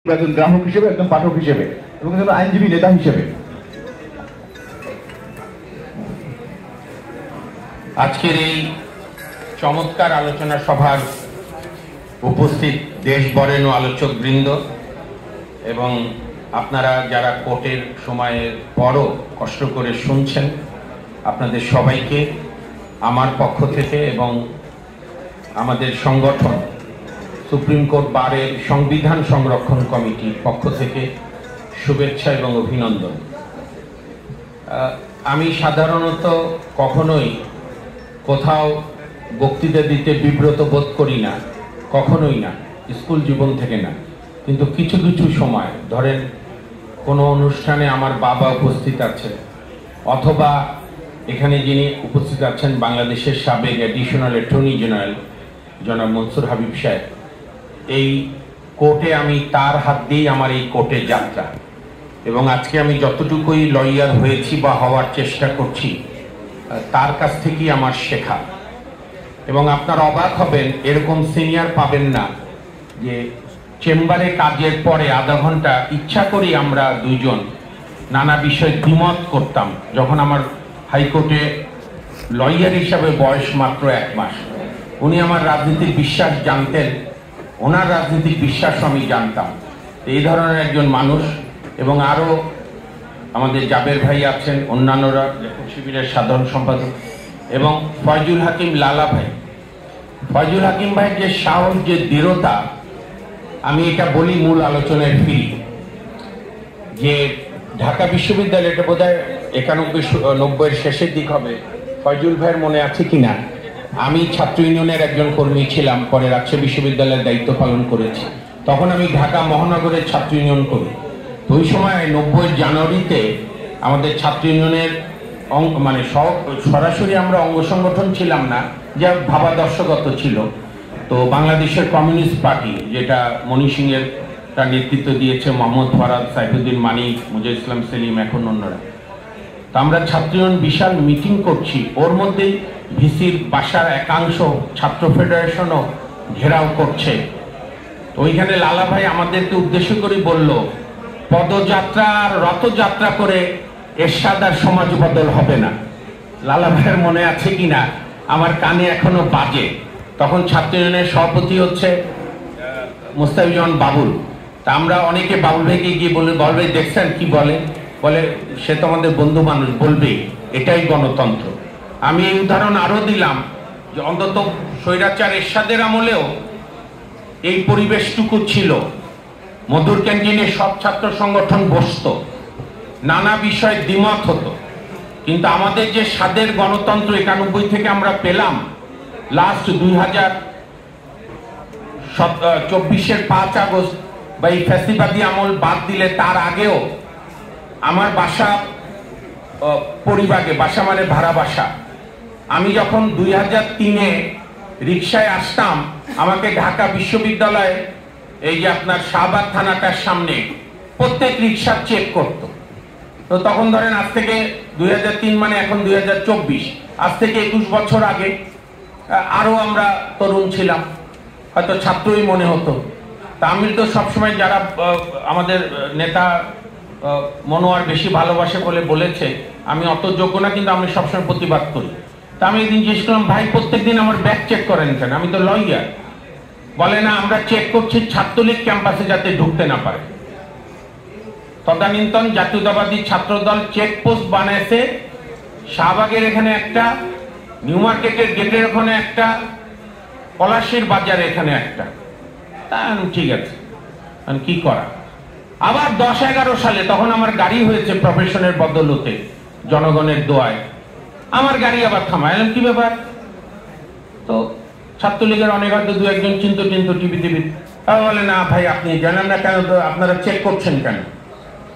একজন গ্রাহক হিসেবে, একজন পাঠক হিসেবে এবং একজন আইনজীবী নেতা হিসেবে আজকের এই চমৎকার আলোচনা সভার উপস্থিত দেশ বরেণ্য আলোচক বৃন্দ এবং আপনারা যারা কোর্টের সময়ের পরও কষ্ট করে শুনছেন, আপনাদের সবাইকে আমার পক্ষ থেকে এবং আমাদের সংগঠন সুপ্রিম কোর্ট বারের সংবিধান সংরক্ষণ কমিটির পক্ষ থেকে শুভেচ্ছা এবং অভিনন্দন। আমি সাধারণত কখনোই কোথাও বক্তৃতা দিতে বিব্রত বোধ করি না, কখনোই না, স্কুল জীবন থেকে না। কিন্তু কিছু কিছু সময় ধরেন কোনো অনুষ্ঠানে আমার বাবা উপস্থিত আছেন, অথবা এখানে যিনি উপস্থিত আছেন বাংলাদেশের সাবেক অ্যাডিশনাল অ্যাটর্নি জেনারেল জনাব মনসুর হাবিব সাহেব, এই কোর্টে আমি তার হাত দিয়েই আমার এই কোর্টে যাত্রা, এবং আজকে আমি যতটুকুই লয়ার হয়েছি বা হওয়ার চেষ্টা করছি তার কাছ থেকেই আমার শেখা। এবং আপনারা অবাক হবেন, এরকম সিনিয়র পাবেন না যে চেম্বারে কাজের পরে আধা ঘন্টা ইচ্ছা করি আমরা দুইজন নানা বিষয়ে দ্বিমত করতাম। যখন আমার হাইকোর্টে লয়ার হিসাবে বয়স মাত্র 1 মাস, উনি আমার রাজনীতির বিশ্বাস জানতেন, ওনার রাজনৈতিক বিশ্বাস আমি জানতাম। এই ধরনের একজন মানুষ। এবং আরও আমাদের জাবের ভাই আছেন, অন্যান্যরা লেখক শিবিরের সাধারণ সম্পাদক, এবং ফয়জুল হাকিম লালা ভাই। ফয়জুল হাকিম ভাইয়ের যে সাহস, যে দৃঢ়তা, আমি এটা বলি মূল আলোচনায় ফিরি যে ঢাকা বিশ্ববিদ্যালয়, এটা বোধ হয় 91-90-এর শেষের দিক হবে, ফয়জুল ভাইয়ের মনে আছে কিনা, আমি ছাত্র ইউনিয়নের একজন কর্মী ছিলাম, পরে রাজশাহী বিশ্ববিদ্যালয়ের দায়িত্ব পালন করেছি। তখন আমি ঢাকা মহানগরের ছাত্র ইউনিয়ন করি। ওই সময় 90 জানুয়ারিতে আমাদের ছাত্র ইউনিয়নের মানে সরাসরি আমরা অঙ্গ সংগঠন ছিলাম না, যা ভাবাদর্শগত ছিল। তো বাংলাদেশের কমিউনিস্ট পার্টি, যেটা মনি সিংয়ের তার নেতৃত্ব দিয়েছে মোহাম্মদ ফরাদ, সাইফুদ্দিন মানিক, মুজিবুল ইসলাম সেলিম, এখন অন্যরা। তো আমরা ছাত্র ইউনিয়ন বিশাল মিটিং করছি, ওর মধ্যেই ভিসির বাসার একাংশ ছাত্র ফেডারেশনও ঘেরাও করছে। তো ওইখানে লালা ভাই আমাদেরকে উদ্দেশ্য করে বলল, পদযাত্রা আর রথযাত্রা করে এরশাদ আর সমাজ বদল হবে না। লালা ভাইয়ের মনে আছে কিনা, আমার কানে এখনো বাজে। তখন ছাত্র ইউনিয়নের সভাপতি হচ্ছে মুস্তাফিজুর বাবুল। তা আমরা অনেকে বাবুল ভাইকে গিয়ে বলি, বাবুল ভাই দেখছেন কি বলে, সে তো আমাদের বন্ধু মানুষ, বলবেই, এটাই গণতন্ত্র। আমি এই উদাহরণ আরো দিলাম যে অন্তত স্বৈরাচার এরশাদের আমলেও এই পরিবেশটুকু ছিল। মধুর ক্যান্টিনে সব ছাত্র সংগঠন বসত, নানা বিষয়ে দ্বিমত হতো, কিন্তু আমাদের যে স্বাদের গণতন্ত্র 91 থেকে আমরা পেলাম, লাস্ট 2024-এর 5 আগস্ট বা এই ফ্যাসিবাদী আমল বাদ দিলে তার আগেও আমার বাসা পরিবাগে, বাসা মানে ভাড়া বাসা, আমি যখন 2003-এ রিক্সায় আসতাম, আমাকে ঢাকা বিশ্ববিদ্যালয়ে এই যে আপনার শাহবাগ থানাটার সামনে প্রত্যেক রিক্সা চেক করত। তো তখন ধরেন আজ থেকে 2003 মানে এখন 2024, আজ থেকে 21 বছর আগে আরো আমরা তরুণ ছিলাম, হয়তো ছাত্রই মনে হতো। তা আমি তো সবসময়, যারা আমাদের নেতা মনোয়ার বেশি ভালোবাসে বলে বলেছে, আমি অত যোগ্য না, কিন্তু আমি সবসময় প্রতিবাদ করি। তা আমি একদিন জিজ্ঞেস করলাম, ভাই প্রত্যেকদিন আমার ব্যাগ চেক করেন কেন? আমি তো লয়ার। বলে না, আমরা চেক করছি ছাত্রলীগ ক্যাম্পাসে যাতে ঢুকতে না পারে। তদানীন্তন জাতীয়তাবাদী ছাত্রদল চেকপোস্ট বানাইছে, শাহবাগের এখানে একটা, নিউ মার্কেটের গেটের ওখানে একটা, পলাশীর বাজারে এখানে একটা। তা ঠিক আছে, কি করা। আবার 10-11 সালে তখন আমার গাড়ি হয়েছে প্রফেশনের বদলতে, জনগণের দোয়ায়, আমার গাড়ি আবার থামাইলাম। কি ব্যাপার? তো ছাত্রলীগের অনেক হয়তো 2-1 চিন্তা টিভি বলে, না ভাই আপনি জানেন না কেন, তো আপনারা চেক করছেন কেন?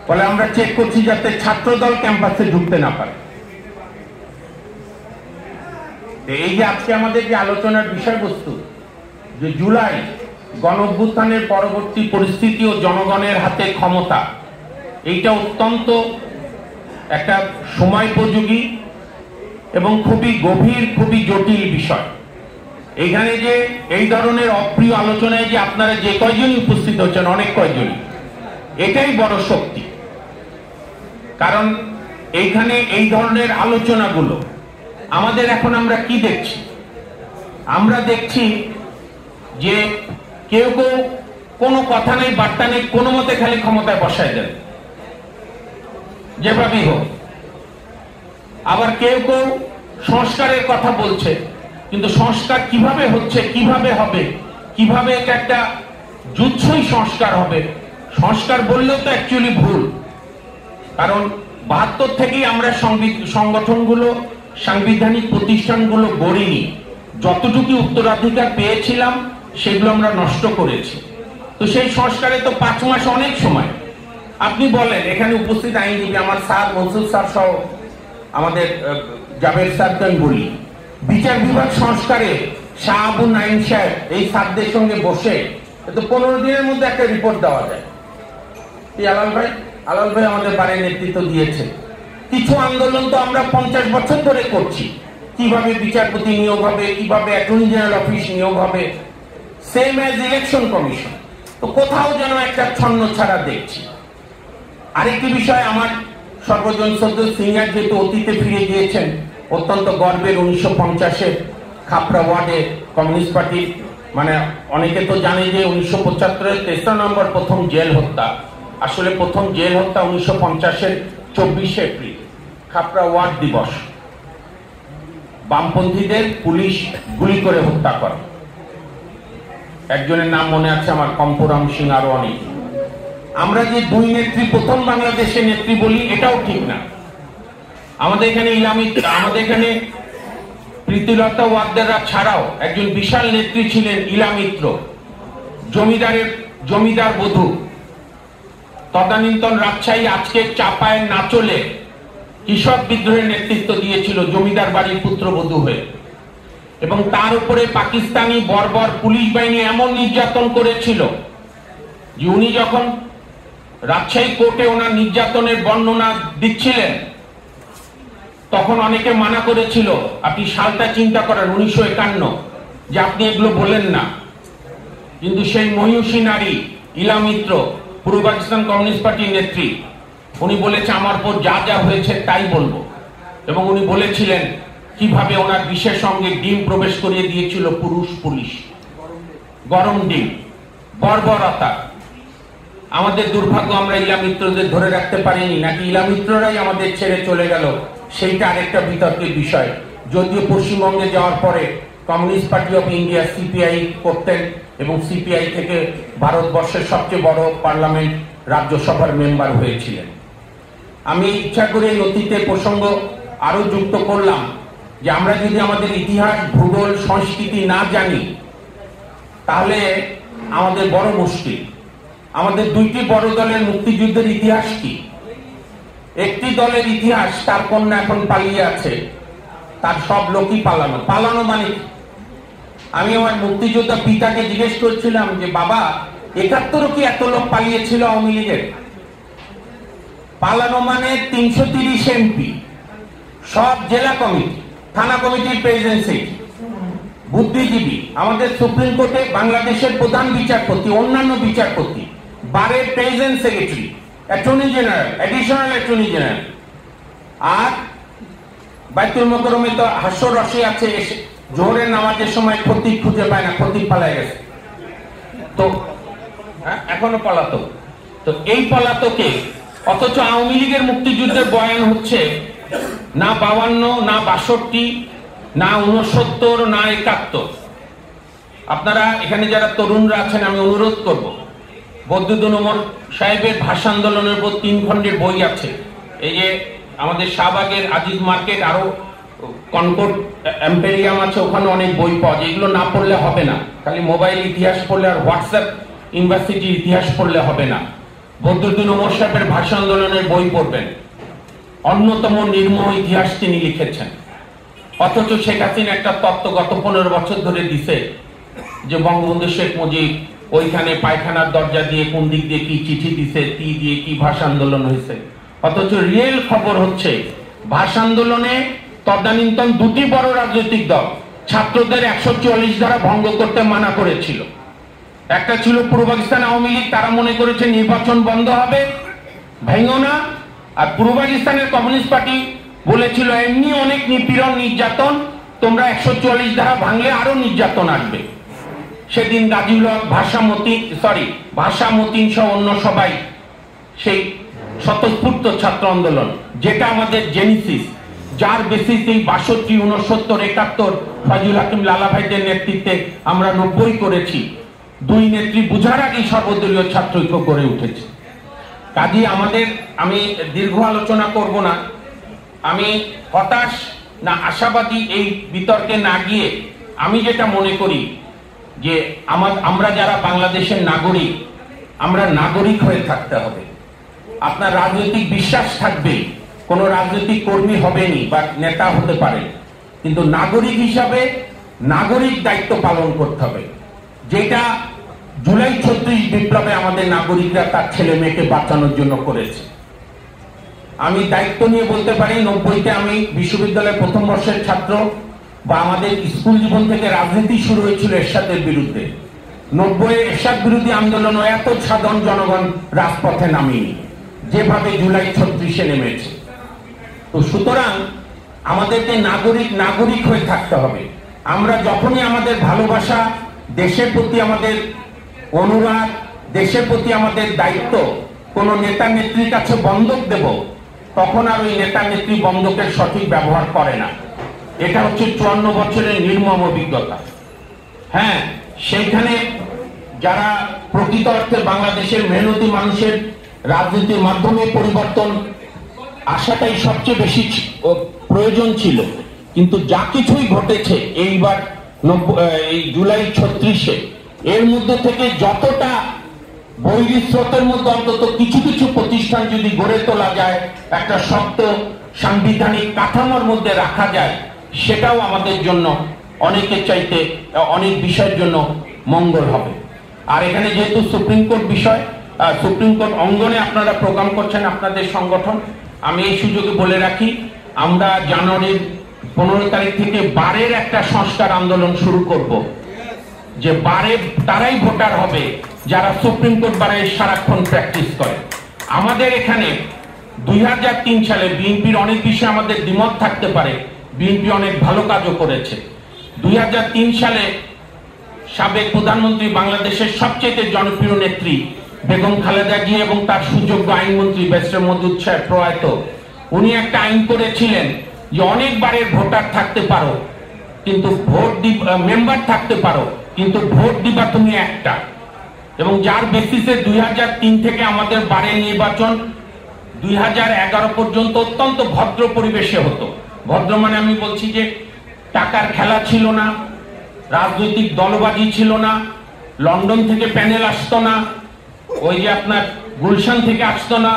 বলে আমরা চেক করছি যাতে ছাত্রদল ক্যাম্পাসে ঢুকতে না পারে। এই যে আজকে আমাদের যে আলোচনার বিষয়বস্তু, যে জুলাই গণঅভ্যুত্থানের পরবর্তী পরিস্থিতি ও জনগণের হাতে ক্ষমতা, এইটা অত্যন্ত একটা সময়োপযোগী এবং খুবই গভীর, খুবই জটিল বিষয়। এখানে যে এই ধরনের অপ্রিয় আলোচনায় যে আপনারা যে কয়জনই উপস্থিত হচ্ছেন, অনেক কয়জনই, এটাই বড় শক্তি। কারণ এইখানে এই ধরনের আলোচনাগুলো আমাদের এখন আমরা কি দেখছি? আমরা দেখছি যে কেউ কেউ কোনো কথা নেই, বার্তা নেই, কোনো মতে খালি ক্ষমতায় বসায় দেন যেভাবেই হোক। আবার কেউ কেউ সংস্কারের কথা বলছে, কিন্তু সংস্কার কিভাবে হচ্ছে, কিভাবে হবে, কিভাবে এটা একটা যুদ্ধই সংস্কার হবে, সংস্কার বললেও তো অ্যাকচুয়ালি ভুল। কারণ ৭২ থেকেই আমরা সংগঠনগুলো, সাংবিধানিক প্রতিষ্ঠানগুলো গড়িনি। যতটুকু উত্তরাধিকার পেয়েছিলাম সেগুলো আমরা নষ্ট করেছি। তো সেই সংস্কারে তো ৫ মাস অনেক সময়। আপনি বলেন, এখানে উপস্থিত আইনজীবী আমার স্যার, মনসুর স্যার সহ আমাদের জাভেদ স্যারকে বলি, বিচার বিভাগ সংস্কারে শাহ আবু নাইম সাহেব এই স্যারদের সঙ্গে বসে তো 15 দিনের মধ্যে একটা রিপোর্ট দেওয়া যায়। আলাল ভাই আমাদের বাড়ির নেতৃত্ব দিয়েছে। কিছু আন্দোলন তো আমরা 50 বছর ধরে করছি, কিভাবে বিচারপতি নিয়োগ হবে, কিভাবে অ্যাটর্নি জেনারেল অফিস নিয়োগ হবে, সেম অ্যাজ ইলেকশন কমিশন। তো কোথাও যেন একটা ছন্ন ছাড়া দেখছি। আরেকটি বিষয়, আমার সর্বজন সদ্য সিনিয়র যেহেতু অতীতে ফিরে গিয়েছেন, অত্যন্ত গর্বের 1950-এ খাপড়া ওয়ার্ডে কমিউনিস্ট পার্টি, মানে অনেকে তো জানে যে 1975-এর 3রা নম্বর প্রথম জেল হত্যা, আসলে প্রথম জেল হত্যা 1950-এর 24শে এপ্রিল, খাপড়া ওয়ার্ড দিবস। বামপন্থীদের পুলিশ গুলি করে হত্যা করে। একজনের নাম মনে আছে আমার, কম্পরাম সিং, আরো অনেক। আমরা যে 2 নেত্রী প্রথম বাংলাদেশের নেত্রী বলি, এটাও ঠিক না। আমাদের এখানে আমাদের এখানে প্রীতিলতা ওয়াদ্দেরা ছাড়াও একজন বিশাল নেত্রী ছিলেন ইলা মিত্র, জমিদার বধূ। তদানীন্তন রাজশাহী, আজকে চাপায়ের নাচলে কৃষক বিদ্রোহের নেতৃত্ব দিয়েছিল জমিদার বাড়ির পুত্রবধূ হয়ে। এবং তার উপরে পাকিস্তানি বর্বর পুলিশ বাহিনী এমন নির্যাতন করেছিল যে উনি যখন রাজশাহী কোর্টে ওনার নির্যাতনের বর্ণনা দিচ্ছিলেন, তখন অনেকে মানা করেছিল, আপনি সালটা চিন্তা করেন 1951, যে আপনি এগুলো বলেন না। কিন্তু সেই মহিষী নারী ইলা মিত্র, পূর্ব পাকিস্তান কমিউনিস্ট পার্টির নেত্রী, উনি বলেছে আমার উপর যা যা হয়েছে তাই বলবো। এবং উনি বলেছিলেন কিভাবে ওনার বিশেষ সঙ্গে ডিম প্রবেশ করিয়ে দিয়েছিল পুরুষ পুলিশ, গরম ডিম, বর্বরতা। আমাদের দুর্ভাগ্য, আমরা ইলা মিত্রদের ধরে রাখতে পারিনি, নাকি ইলা মিত্ররাই আমাদের ছেড়ে চলে গেল, সেইটা আরেকটা বিতর্কের বিষয়। যদিও পশ্চিমবঙ্গে যাওয়ার পরে communist party of India CPI করতেন, এবং সিপিআই থেকে ভারতবর্ষের সবচেয়ে বড় পার্লামেন্ট রাজ্যসভার মেম্বার হয়েছিলেন। আমি ইচ্ছা করে এই অতীতের প্রসঙ্গ আরো যুক্ত করলাম যে আমরা যদি আমাদের ইতিহাস, ভূগোল, সংস্কৃতি না জানি, তাহলে আমাদের বড় মুশকিল। আমাদের 2টি বড় দলের মুক্তিযুদ্ধের ইতিহাস কি? একটি দলের ইতিহাস, তার কন্যা এখন পালিয়ে আছে, তার সব লোকই পালানো মানে। আমি আমার মুক্তিযোদ্ধা পিতাকে জিজ্ঞেস করছিলাম যে বাবা, 71-ও কি এত লোক পালিয়েছিল আওয়ামী লীগের? পালানো মানে 330 এমপি, সব জেলা কমিটি, থানা কমিটির প্রেসিডেন্সি, বুদ্ধিজীবী, আমাদের সুপ্রিম কোর্টে বাংলাদেশের প্রধান বিচারপতি, অন্যান্য বিচারপতি, বারের president secretary, attorney general, additional attorney general. আর বাইতুল মোকরমে তো হাস্যরসী আছে, জোহরের নামাজের সময় খতিব খুঁজে পায় না, খতিব পালায় গেছে, তো এখনো পলাতক। তো এই পলাতকে, অথচ আওয়ামী লীগের মুক্তিযুদ্ধের বয়ান হচ্ছে না 52, না 62, না 69, না 71। আপনারা এখানে যারা তরুণরা আছেন, আমি অনুরোধ করব, বদরুদ্দীন ওমর সাহেবের ভাষা আন্দোলনের উপর 3 খণ্ডের বই আছে। এই যে আমাদের শাহবাগের আজিজ মার্কেট, আরো কনকর্ড এম্পেরিয়াম আছে, ওখানে অনেক বই পাওয়া যায়। এগুলো না পড়লে হবে না, খালি মোবাইল ইতিহাস পড়লে আর হোয়াটসঅ্যাপ ইউনিভার্সিটির ইতিহাস পড়লে হবে না। বদরুদ্দীন ওমর সাহেবের ভাষা আন্দোলনের বই পড়বেন, অন্যতম নির্মোহ ইতিহাস তিনি লিখেছেন। অথচ শেখ হাসিনা একটা তত্ত্ব গত 15 বছর ধরে দিছে যে বঙ্গবন্ধু শেখ মুজিব ওইখানে পায়খানার দরজা দিয়ে কোন দিক দিয়ে কি চিঠি দিছে, তি দিয়ে কি ভাষা আন্দোলন হয়েছে। অথচ রিয়েল খবর হচ্ছে ভাষা আন্দোলনে তদানীন্তন 2টি বড় রাজনৈতিক দল ছাত্রদের 144 ধারা ভঙ্গ করতে মানা করেছিল। একটা ছিল পূর্ব পাকিস্তান আওয়ামী লীগ, তারা মনে করেছে নির্বাচন বন্ধ হবে, ভেঙো না। আর পূর্ব পাকিস্তানের কমিউনিস্ট পার্টি বলেছিল এমনি অনেক নিপীড়ন নির্যাতন, তোমরা 144 ধারা ভাঙলে আরো নির্যাতন আসবে। সেদিন গাজীউল হক, ভাষা মতিন সহ অন্য সবাই সেই স্বতঃস্ফূর্ত ছাত্র আন্দোলন, যেটা আমাদের জেনেসিস, যার বেসিসে 62, 69, 71 ফয়জুল হাকিম লালা ভাইদের নেতৃত্বে আমরা 90 করেছি। দুই নেত্রী বুঝার আগেই সর্বদলীয় ছাত্র ঐক্য গড়ে উঠেছে। কাজে আমি দীর্ঘ আলোচনা করব না। আমি হতাশ না আশাবাদী এই বিতর্কে না গিয়ে আমি যেটা মনে করি যে আমরা যারা বাংলাদেশের নাগরিক, আমরা নাগরিক হয়ে থাকতে হবে। আপনার রাজনৈতিক বিশ্বাস থাকবে, কোন রাজনৈতিক কর্মী হবেনি বা নেতা হতে পারে, কিন্তু নাগরিক হিসাবে নাগরিক দায়িত্ব পালন করতে হবে, যেটা জুলাই 36 বিপ্লবে আমাদের নাগরিকরা তার ছেলে মেয়েকে বাঁচানোর জন্য করেছে। আমি দায়িত্ব নিয়ে বলতে পারি, 90-তে আমি বিশ্ববিদ্যালয়ের প্রথম বর্ষের ছাত্র, বা আমাদের স্কুল জীবন থেকে রাজনীতি শুরু হয়েছিল এরশাদের বিরুদ্ধে। 90-এ এরশাদ বিরোধী আন্দোলন এত সাধারণ জনগণ রাজপথে নামেনি যেভাবে জুলাই 36-এ নেমেছে। তো সুতরাং আমাদেরকে নাগরিক হয়ে থাকতে হবে। আমরা যখনই আমাদের ভালোবাসা, দেশের প্রতি আমাদের অনুরাগ, দেশের প্রতি আমাদের দায়িত্ব কোন নেতা নেত্রীর কাছে বন্ধক দেব, তখন আর ওই নেতা নেত্রী বন্ধকের সঠিক ব্যবহার করে না। এটা হচ্ছে 54 বছরের নির্মম অভিজ্ঞতা। হ্যাঁ, সেইখানে যারা প্রকৃত অর্থে বাংলাদেশের মেহনতি মানুষের রাজনীতির মাধ্যমে পরিবর্তন আসাটাই সবচেয়ে বেশি প্রয়োজন ছিল, কিন্তু যা কিছুই ঘটেছে এইবার এই জুলাই 36-এ, এর মধ্যে থেকে যতটা বৈরী স্রোতের মধ্যে অন্তত কিছু কিছু প্রতিষ্ঠান যদি গড়ে তোলা যায়, একটা শক্ত সাংবিধানিক কাঠামোর মধ্যে রাখা যায়, সেটাও আমাদের জন্য অনেকের চাইতে অনেক বিষয়ের জন্য মঙ্গল হবে। আর এখানে যেহেতু সুপ্রিম কোর্ট বিষয়, সুপ্রিম কোর্ট অঙ্গনে আপনারা প্রোগ্রাম করছেন আপনাদের সংগঠন, আমি এই সুযোগে বলে রাখি, আমরা জানুয়ারির 15 তারিখ থেকে বারের একটা সংস্কার আন্দোলন শুরু করব, যে বারে তারাই ভোটার হবে যারা সুপ্রিম কোর্ট বারে সারাক্ষণ প্র্যাকটিস করে। আমাদের এখানে 2003 সালে বিএনপির অনেক বিষয়ে আমাদের দ্বিমত থাকতে পারে, বিএনপি অনেক ভালো কাজও করেছে। 2003 সালে সাবেক প্রধানমন্ত্রী, বাংলাদেশের সবচেয়ে জনপ্রিয় নেত্রী বেগম খালেদা জিয়া এবং তার সুযোগ্য আইনমন্ত্রী ব্যারিস্টার মওদুদ সাহেব প্রয়াত, উনি একটা আইন করেছিলেন যে অনেকবারের ভোটার থাকতে পারো, কিন্তু মেম্বার থাকতে পারো, কিন্তু ভোট দিবা তুমি একটা। এবং যার বেসিসে 2003 থেকে আমাদের বারে নির্বাচন 2011 পর্যন্ত অত্যন্ত ভদ্র পরিবেশে হতো। ভদ্র মানে আমি বলছি যে টাকার খেলা ছিল না, রাজনৈতিক দলবাজি ছিল না, লন্ডন থেকে প্যানেল আসতো না, ওই যে আপনার গুলশান থেকে আসতো না,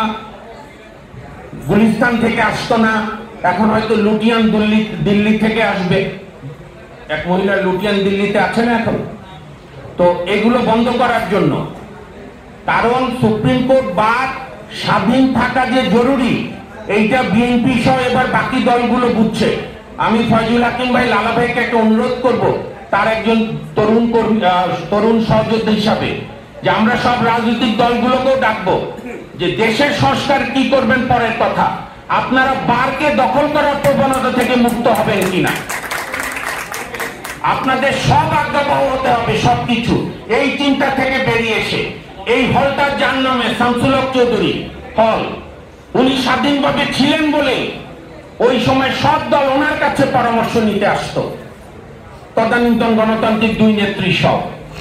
গুলিস্তান থেকে আসতো না, এখন হয়তো লুটিয়ান দিল্লি থেকে আসবে। এক মহিলা লুটিয়ান দিল্লিতে আছে না এখন। তো এগুলো বন্ধ করার জন্য, কারণ সুপ্রিম কোর্ট বা স্বাধীন থাকা যে জরুরি, এইটা বিএনপি সহ এবার বাকি দলগুলো বুঝছে। আমি ফয়জুল হাকিম ভাই লালা ভাইকে একটা অনুরোধ করব, তার একজন তরুণ সহযোদ্ধা হিসাবে, যে আমরা সব রাজনৈতিক দলগুলোকেও ডাকবো যে দেশের সংস্কার কি করবেন পরের কথা, আপনারা বারকে দখল করার প্রবণতা থেকে মুক্ত হবেন কিনা, আপনাদের সব আজ্ঞাবহ হতে হবে সবকিছু। এই চিন্তা থেকে বেরিয়ে এসে এই হলটা যার নামে শামসুল হক চৌধুরী হল, উনি স্বাধীনভাবে ছিলেন বলে ওই সময় সব দল ওনার কাছে পরামর্শ নিতে আসতো, তদানীন্তন গণতান্ত্রিক দুই নেত্রী সব।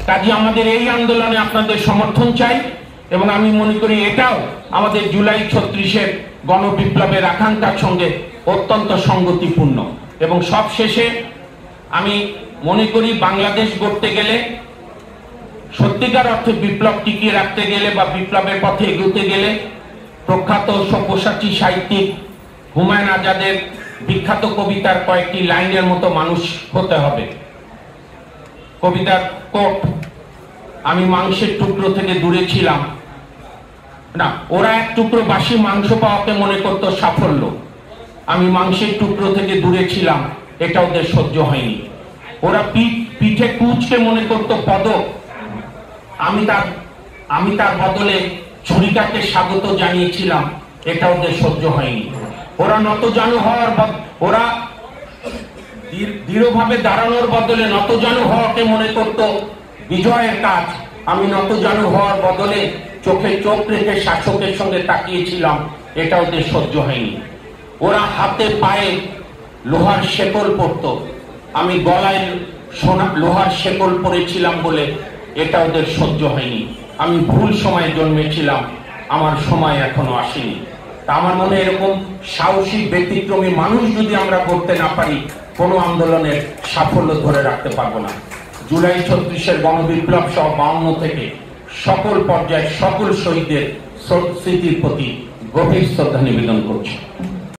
কাজে আমাদের এই আন্দোলনে আপনাদের সমর্থন চাই, এবং আমি মনে করি এটাও আমাদের জুলাই 36-এর গণবিপ্লবের আকাঙ্ক্ষার সঙ্গে অত্যন্ত সঙ্গতিপূর্ণ। এবং সব শেষে আমি মনে করি বাংলাদেশ গড়তে গেলে, সত্যিকার অর্থে বিপ্লব টিকিয়ে রাখতে গেলে বা বিপ্লবের পথে এগোতে গেলে, প্রখ্যাত সব্যসাচী সাহিত্যিক হুমায়ুন আজাদের বিখ্যাত কবিতার কয়েকটি লাইনের মতো মানুষ হতে হবে। কবিতার কোট, আমি মাংসের টুকরো থেকে দূরে ছিলাম না, ওরা এক টুকরো বাসি মাংস পাওয়াকে মনে করত সাফল্য, আমি মাংসের টুকরো থেকে দূরে ছিলাম, এটা ওদের সহ্য হয়নি। ওরা পিঠে কুচকে মনে করত পদক, আমি তার বদলে ছুরিকাকে স্বাগত জানিয়েছিলাম, এটা ওদের সহ্য হয়নি। ওরা নতজানু হওয়ার ওরা দৃঢ়ভাবে দাঁড়ানোর বদলে নতজানু হওয়াকে মনে করত বিজয়ের কাজ। আমি নতজানু হওয়ার বদলে চোখে চোখ রেখে শাসকের সঙ্গে তাকিয়েছিলাম, এটা ওদের সহ্য হয়নি। ওরা হাতে পায়ে লোহার শেকল পরত, আমি গলায় লোহার শেকল পরেছিলাম বলে এটা ওদের সহ্য হয়নি। আমি ভুল সময়ে জন্মেছিলাম, আমার সময় এখনো আসেনি। তা আমার মনে এরকম সাহসী ব্যতিক্রমী মানুষ যদি আমরা করতে না পারি, কোনো আন্দোলনের সাফল্য ধরে রাখতে পারবো না। জুলাই 36-এর গণবিপ্লব সহ 52 থেকে সকল পর্যায়ের সকল শহীদদের স্মৃতির প্রতি গভীর শ্রদ্ধা নিবেদন করছি।